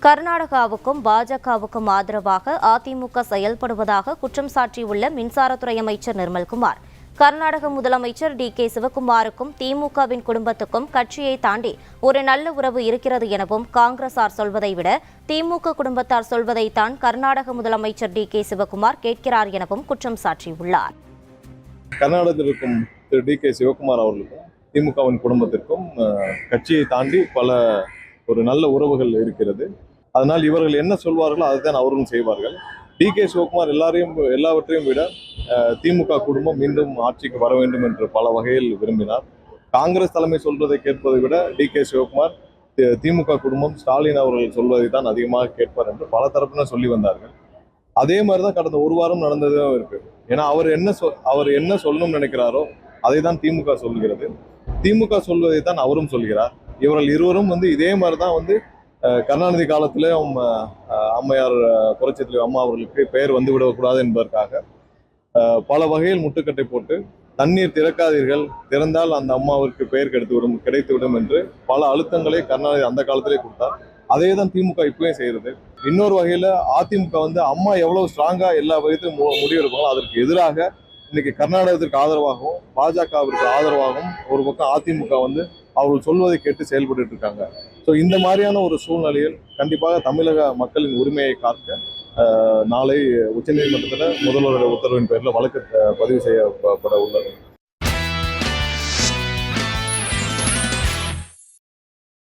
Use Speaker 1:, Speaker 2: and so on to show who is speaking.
Speaker 1: கர்நாடகாவுக்கும் பாஜகவுக்கும் ஆதரவாக அதிமுக செயல்படுவதாக குற்றம் சாட்டியுள்ள மின்சாரத்துறை அமைச்சர் நிர்மல்குமார், கர்நாடக முதலமைச்சர் டி.கே. சிவக்குமாருக்கும் திமுகவின் குடும்பத்துக்கும் கட்சியை தாண்டி ஒரு நல்ல உறவு இருக்கிறது எனவும் காங்கிரசார் சொல்வதை விட திமுக குடும்பத்தார் சொல்வதைத்தான் கர்நாடக முதலமைச்சர் டி.கே. சிவக்குமார் கேட்கிறார் எனவும் குற்றம் சாட்டியுள்ளார்.
Speaker 2: கர்நாடகத்தில் இருக்கும் திரு டி.கே. சிவக்குமார் அவர்களுக்கும் திமுகவின் குடும்பத்திற்கும் கட்சியை தாண்டி ஒரு நல்ல உறவுகள் இருக்கிறது. அதனால் இவர்கள் என்ன சொல்வார்களோ அதுதான் அவர்களும் செய்வார்கள். டி.கே. சிவக்குமார் எல்லாவற்றையும் விட திமுக குடும்பம் மீண்டும் ஆட்சிக்கு வர வேண்டும் என்று பல வகையில் விரும்பினார். காங்கிரஸ் தலைமை சொல்வதை கேட்பதை விட டி.கே. சிவக்குமார் திமுக குடும்பம் ஸ்டாலின் அவர்கள் சொல்வதை தான் அதிகமாக கேட்பார் என்று பல தரப்பினர் சொல்லி வந்தார்கள். அதே மாதிரிதான் கடந்த ஒரு வாரம் நடந்ததும் இருக்கு. ஏன்னா அவர் என்ன சொல்லணும்னு நினைக்கிறாரோ அதை தான் திமுக சொல்கிறது. திமுக சொல்வதை தான் அவரும் சொல்கிறார். இவர்கள் இருவரும் இதே மாதிரிதான் கருணாநிதி காலத்திலே அம்மையார் புரட்சித் தலைவர் அம்மா அவர்களுக்கு பெயர் வந்துவிடக்கூடாது என்பதற்காக பல வகையில் முட்டுக்கட்டை போட்டு தண்ணீர் திறக்காதீர்கள், திறந்தால் அந்த அம்மாவிற்கு பெயர் கிடைத்துவிடும் என்று பல அழுத்தங்களை கருணாநிதி அந்த காலத்திலே கொடுத்தார். அதே தான் திமுக இப்பவும் செய்யறது. இன்னொரு வகையில அதிமுக அம்மா எவ்வளவு ஸ்ட்ராங்கா எல்லா வகையிலும் முடிவெடுப்பாங்களோ அதற்கு எதிராக இன்னைக்கு கர்நாடகத்திற்கு ஆதரவாகவும் பாஜகவிற்கு ஆதரவாகவும் ஒரு பக்கம் அதிமுக அவர்கள் சொல்வதை கேட்டு செயல்பட்டு இருக்காங்க. ஸோ இந்த மாதிரியான ஒரு சூழ்நிலையில் கண்டிப்பாக தமிழக மக்களின் உரிமையை காக்க நாளை உச்சநீதிமன்றத்தில் முதல்வருடைய உத்தரவின் பேரில் வழக்கு பதிவு செய்யப்பட உள்ளது.